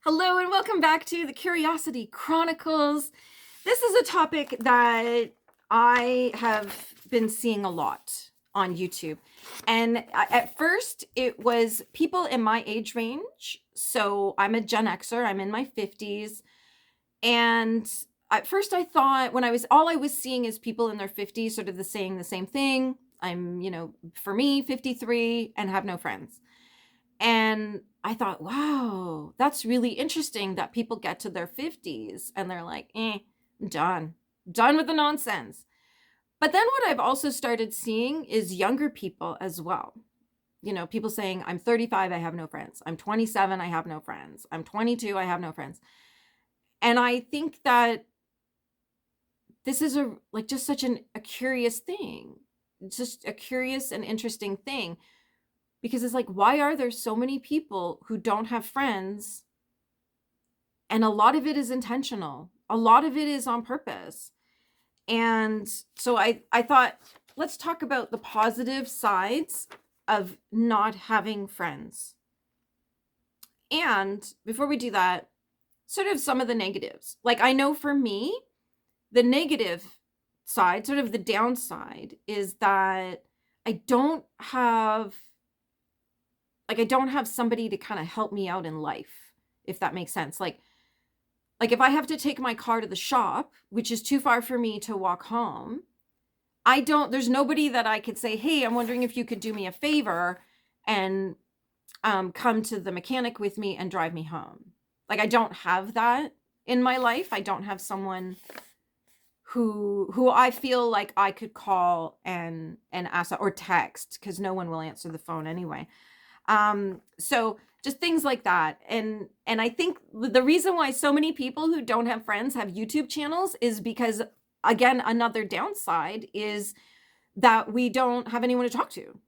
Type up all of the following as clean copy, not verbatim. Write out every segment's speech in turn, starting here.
Hello and welcome back to the Curiosity Chronicles. This is a topic that I have been seeing a lot on YouTube. And at first, it was people in my age range. So I'm a Gen Xer, I'm in my 50s. And at first, I thought all I was seeing is people in their 50s sort of saying the same thing. I'm, for me, 53 and have no friends. And I thought, wow, that's really interesting that people get to their 50s and they're like, I'm done with the nonsense. But then what I've also started seeing is younger people as well. People saying, I'm 35, I have no friends. I'm 27, I have no friends. I'm 22, I have no friends. And I think that this is just such a curious thing. It's just a curious and interesting thing. Because it's like, why are there so many people who don't have friends? And a lot of it is intentional. A lot of it is on purpose. And so I thought, let's talk about the positive sides of not having friends. And before we do that, sort of some of the negatives. Like, I know for me, the negative side, sort of the downside, is that I don't have somebody to kind of help me out in life, if that makes sense. Like if I have to take my car to the shop, which is too far for me to walk home, there's nobody that I could say, hey, I'm wondering if you could do me a favor and come to the mechanic with me and drive me home. Like, I don't have that in my life. I don't have someone who I feel like I could call and ask, or text, because no one will answer the phone anyway. So just things like that. And I think the reason why so many people who don't have friends have YouTube channels is because, again, another downside is that we don't have anyone to talk to.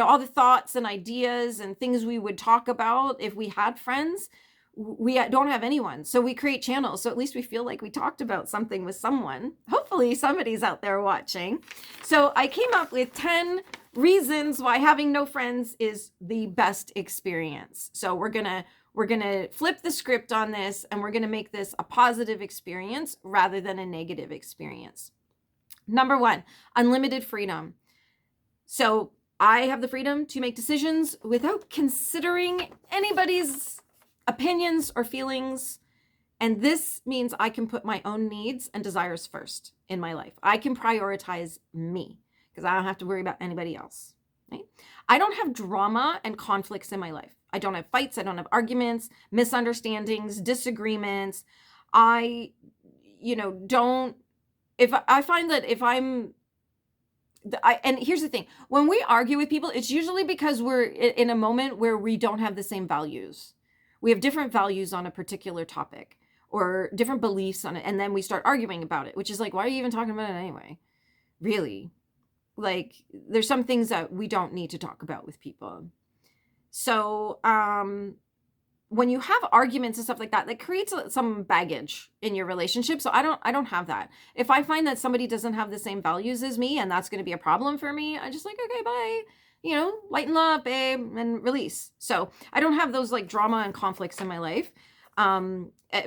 All the thoughts and ideas and things we would talk about if we had friends, we don't have anyone. So we create channels. So at least we feel like we talked about something with someone. Hopefully somebody's out there watching. So I came up with 10 reasons why having no friends is the best experience. So we're gonna flip the script on this, and we're gonna make this a positive experience rather than a negative experience. Number 1, unlimited freedom. So I have the freedom to make decisions without considering anybody's opinions or feelings. And this means I can put my own needs and desires first in my life. I can prioritize me because I don't have to worry about anybody else. Right? I don't have drama and conflicts in my life. I don't have fights. I don't have arguments, misunderstandings, disagreements. I find that if and here's the thing, when we argue with people, it's usually because we're in a moment where we don't have the same values. We have different values on a particular topic or different beliefs on it. And then we start arguing about it, which is like, why are you even talking about it anyway? Really? Like, there's some things that we don't need to talk about with people. So, when you have arguments and stuff like that, that creates some baggage in your relationship. So I don't have that. If I find that somebody doesn't have the same values as me and that's going to be a problem for me, I just like, okay, bye. Lighten up, babe, and release. So I don't have those like drama and conflicts in my life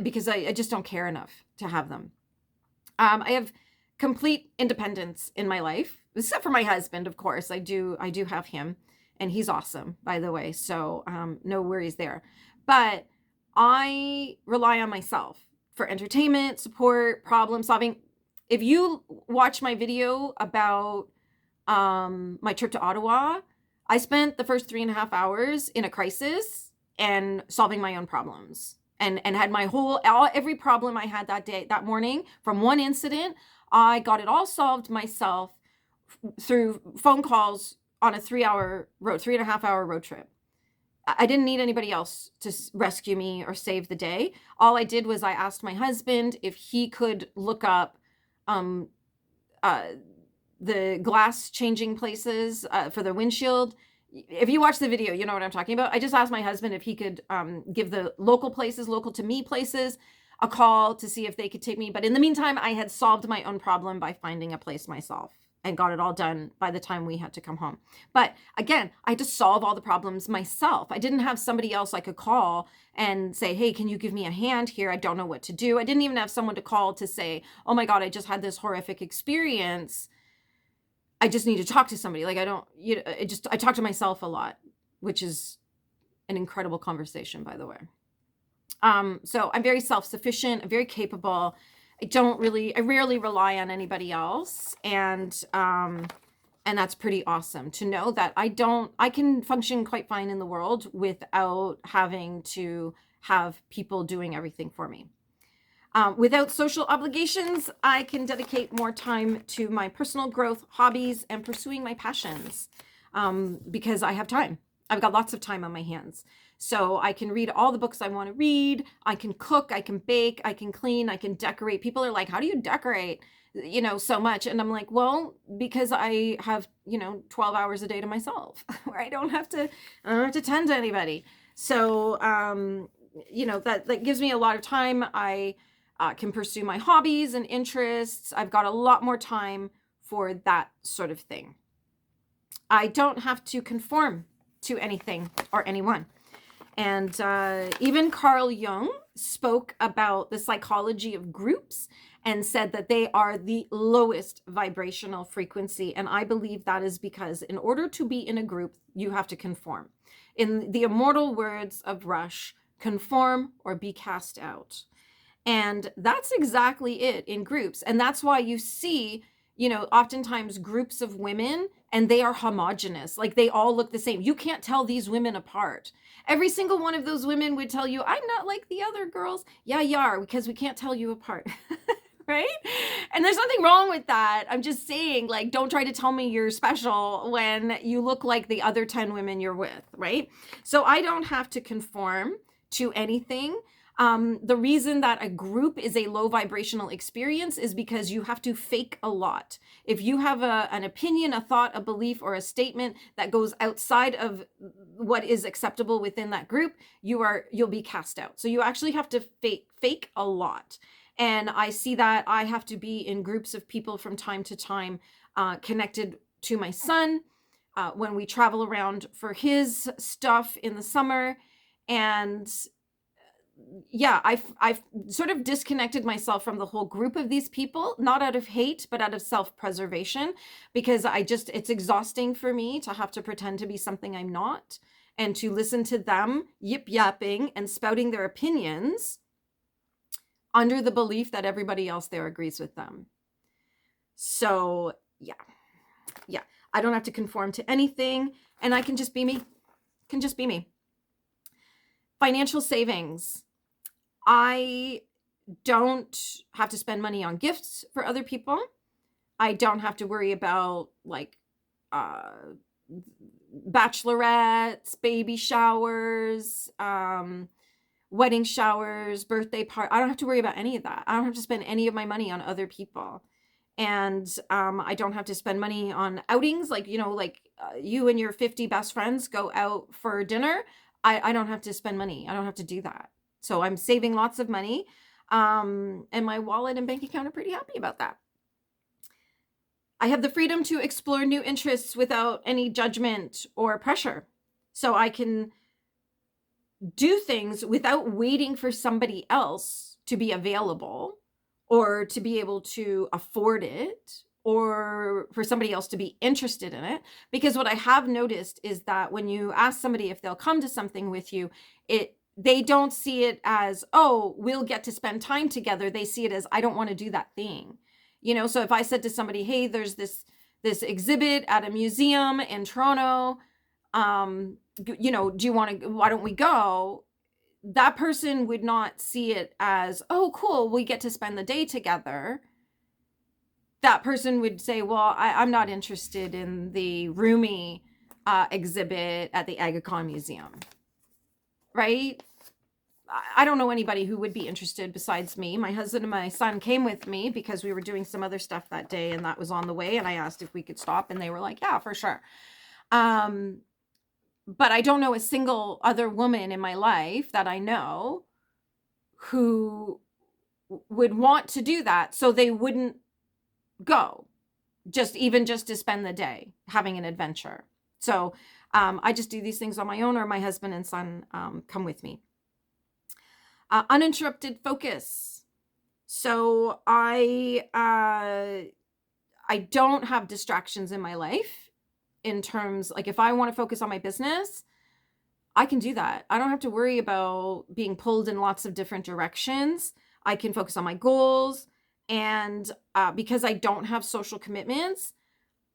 because I just don't care enough to have them. I have complete independence in my life, except for my husband, of course. I do have him, and he's awesome, by the way. So no worries there. But I rely on myself for entertainment, support, problem solving. If you watch my video about my trip to Ottawa, I spent the first 3.5 hours in a crisis and solving my own problems, and had every problem I had that morning from one incident. I got it all solved myself through phone calls on a 3.5 hour road trip. I didn't need anybody else to rescue me or save the day. All I did was I asked my husband if he could look up the glass changing places for the windshield. If you watch the video, you know what I'm talking about. I just asked my husband if he could give the local to me places, a call to see if they could take me. But in the meantime, I had solved my own problem by finding a place myself. and got it all done by the time we had to come home. But again, I had to solve all the problems myself. I didn't have somebody else I could call and say, hey, can you give me a hand here? I don't know what to do. I didn't even have someone to call to say, oh my God, I just had this horrific experience. I just need to talk to somebody. Like, I talk to myself a lot, which is an incredible conversation, by the way. So I'm very self-sufficient, I'm very capable. I rarely rely on anybody else. And that's pretty awesome to know that I can function quite fine in the world without having to have people doing everything for me. Without social obligations, I can dedicate more time to my personal growth, hobbies, and pursuing my passions, because I have time. I've got lots of time on my hands. So I can read all the books I want to read. I can cook, I can bake, I can clean, I can decorate. People are like, how do you decorate, so much? And I'm like, well, because I have, 12 hours a day to myself, where I don't have to tend to anybody. So, that gives me a lot of time. I can pursue my hobbies and interests. I've got a lot more time for that sort of thing. I don't have to conform to anything or anyone. And even Carl Jung spoke about the psychology of groups and said that they are the lowest vibrational frequency. And I believe that is because in order to be in a group, you have to conform. In the immortal words of Rush, conform or be cast out. And that's exactly it in groups. And that's why you see, oftentimes groups of women and they are homogenous. Like they all look the same. You can't tell these women apart. Every single one of those women would tell you, I'm not like the other girls. Yeah, you are, because we can't tell you apart. Right? And there's nothing wrong with that. I'm just saying, like, don't try to tell me you're special when you look like the other 10 women you're with, right? So I don't have to conform to anything. The reason that a group is a low vibrational experience is because you have to fake a lot. If you have an opinion, a thought, a belief, or a statement that goes outside of what is acceptable within that group, you'll be cast out. So you actually have to fake a lot. And I see that I have to be in groups of people from time to time, connected to my son, when we travel around for his stuff in the summer. And yeah, I've sort of disconnected myself from the whole group of these people, not out of hate, but out of self-preservation, because it's exhausting for me to have to pretend to be something I'm not, and to listen to them yip-yapping and spouting their opinions under the belief that everybody else there agrees with them. So yeah, I don't have to conform to anything, and I can just be me. Financial savings. I don't have to spend money on gifts for other people. I don't have to worry about bachelorettes, baby showers, wedding showers, birthday party. I don't have to worry about any of that. I don't have to spend any of my money on other people. And I don't have to spend money on outings, you and your 50 best friends go out for dinner. I don't have to spend money. I don't have to do that. So I'm saving lots of money, and my wallet and bank account are pretty happy about that. I have the freedom to explore new interests without any judgment or pressure. So I can do things without waiting for somebody else to be available or to be able to afford it, or for somebody else to be interested in it. Because what I have noticed is that when you ask somebody if they'll come to something with you, they don't see it as, oh, we'll get to spend time together. They see it as, I don't want to do that thing. So if I said to somebody, hey, there's this exhibit at a museum in Toronto, do you want to, why don't we go? That person would not see it as, oh, cool, we get to spend the day together. That person would say, well, I'm not interested in the Rumi exhibit at the Aga Khan Museum. Right? I don't know anybody who would be interested besides me. My husband and my son came with me because we were doing some other stuff that day, and that was on the way. And I asked if we could stop, and they were like, yeah, for sure. But I don't know a single other woman in my life that I know who would want to do that, so they wouldn't go. just to spend the day having an adventure. So I just do these things on my own, or my husband and son come with me. Uninterrupted focus. So I don't have distractions in my life, in terms, like, if I want to focus on my business, I can do that. I don't have to worry about being pulled in lots of different directions. I can focus on my goals. And because I don't have social commitments,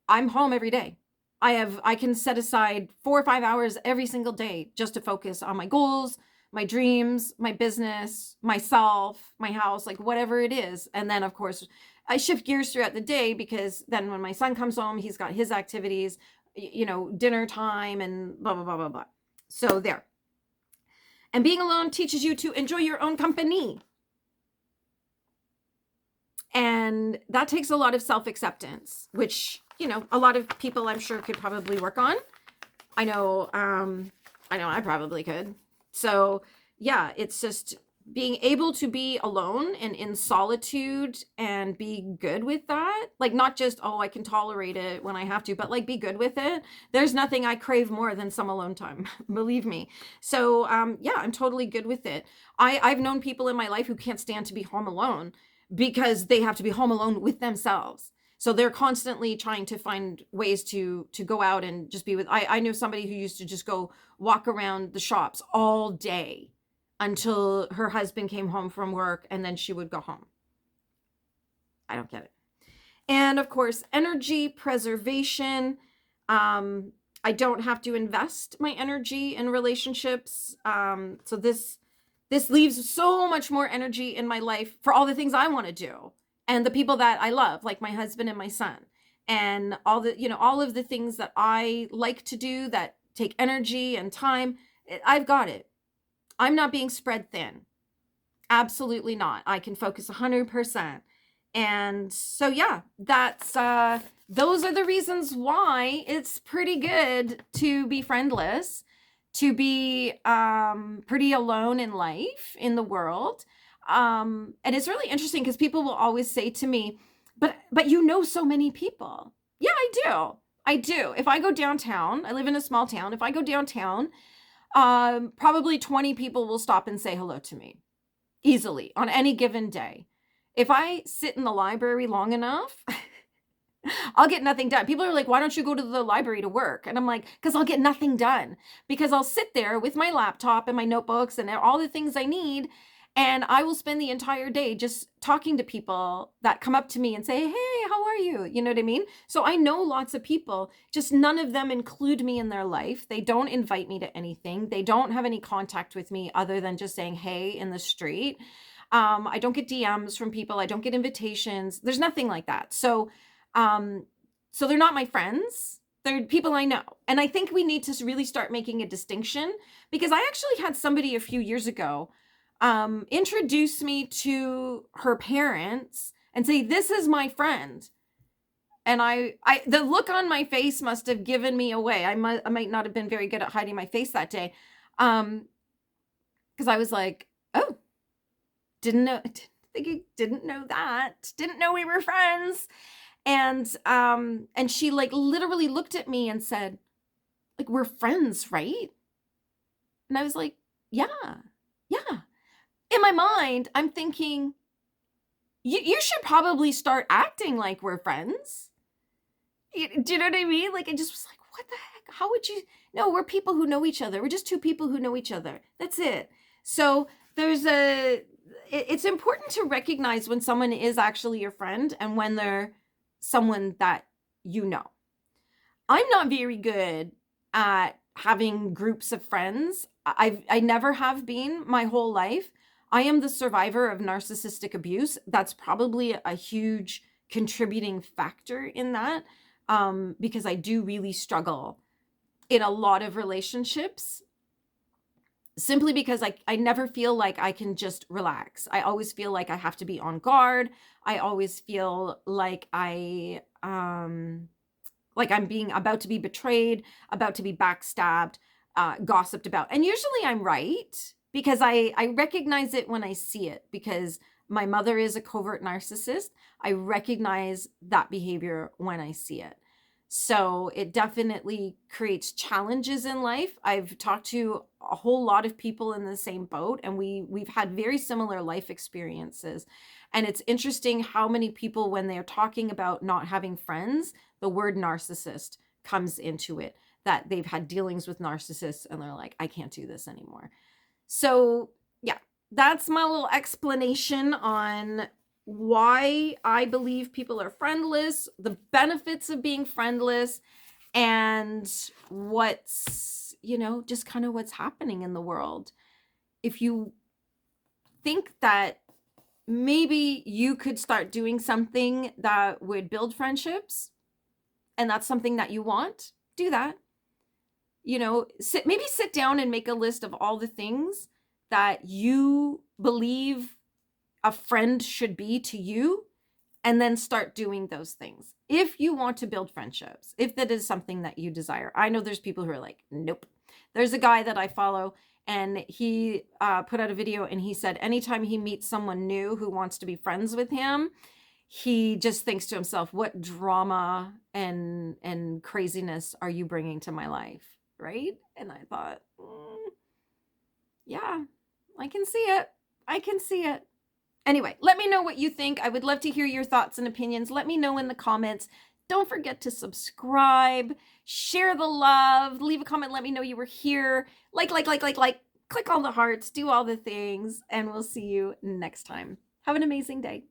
I'm home every day. I can set aside 4 or 5 hours every single day just to focus on my goals, my dreams, my business, myself, my house, like whatever it is. And then, of course, I shift gears throughout the day, because then when my son comes home, he's got his activities, dinner time and blah, blah, blah, blah, blah. So there. And being alone teaches you to enjoy your own company. And that takes a lot of self-acceptance, which, a lot of people, I'm sure, could probably work on. I know I probably could. So yeah, it's just being able to be alone and in solitude and be good with that. Like, not just, oh, I can tolerate it when I have to, but like be good with it. There's nothing I crave more than some alone time, believe me. So yeah, I'm totally good with it. I've known people in my life who can't stand to be home alone, because they have to be home alone with themselves. So they're constantly trying to find ways to go out and just be with. I knew somebody who used to just go walk around the shops all day until her husband came home from work, and then she would go home. I don't get it. And of course, energy preservation. I don't have to invest my energy in relationships. So this leaves so much more energy in my life for all the things I want to do, and the people that I love, like my husband and my son, and all of the things that I like to do that take energy and time. I've got it. I'm not being spread thin. Absolutely not. I can focus 100%. And so, yeah, those are the reasons why it's pretty good to be friendless, to be pretty alone in life, in the world. And it's really interesting, because people will always say to me, but you know so many people. Yeah, I do. If I go downtown, I live in a small town. If I go downtown, probably 20 people will stop and say hello to me easily on any given day. If I sit in the library long enough, I'll get nothing done. People are like, why don't you go to the library to work? And I'm like, because I'll get nothing done. Because I'll sit there with my laptop and my notebooks and all the things I need, and I will spend the entire day just talking to people that come up to me and say, hey, how are you? You know what I mean? So I know lots of people, just none of them include me in their life. They don't invite me to anything. They don't have any contact with me other than just saying, hey, in the street. I don't get DMs from people. I don't get invitations. There's nothing like that. So they're not my friends. They're people I know. And I think we need to really start making a distinction, because I actually had somebody a few years ago introduce me to her parents and say, this is my friend. And the look on my face must have given me away. I might not have been very good at hiding my face that day. Because I was like, oh, didn't know that. Didn't know we were friends. And she like literally looked at me and said, like, we're friends, right? And I was like, yeah. In my mind, I'm thinking, you should probably start acting like we're friends. Do you know what I mean? Like, I just was like, what the heck? How would you? No, we're people who know each other. We're just two people who know each other. That's it. So it's important to recognize when someone is actually your friend and when they're someone that you know. I'm not very good at having groups of friends. I never have been my whole life. I am the survivor of narcissistic abuse. That's probably a huge contributing factor in that, because I do really struggle in a lot of relationships, simply because I never feel like I can just relax. I always feel like I have to be on guard. I always feel like I'm being about to be betrayed, about to be backstabbed, gossiped about. And usually I'm right, because I recognize it when I see it, because My mother is a covert narcissist. I recognize that behavior when I see it. So it definitely creates challenges in life. I've talked to a whole lot of people in the same boat, and we've had very similar life experiences. And it's interesting how many people, when they're talking about not having friends, the word narcissist comes into it, that they've had dealings with narcissists and they're like, I can't do this anymore. So yeah, that's my little explanation on why I believe people are friendless, the benefits of being friendless, and what's, just kind of what's happening in the world. If you think that maybe you could start doing something that would build friendships, and that's something that you want, do that. Maybe sit down and make a list of all the things that you believe a friend should be to you, and then start doing those things. If you want to build friendships, if that is something that you desire. I know there's people who are like, nope. There's a guy that I follow, and he put out a video, and he said anytime he meets someone new who wants to be friends with him, he just thinks to himself, what drama and craziness are you bringing to my life? Right? And I thought, yeah, I can see it. I can see it. Anyway, let me know what you think. I would love to hear your thoughts and opinions. Let me know in the comments. Don't forget to subscribe, share the love, leave a comment, let me know you were here. Like, click all the hearts, do all the things, and we'll see you next time. Have an amazing day.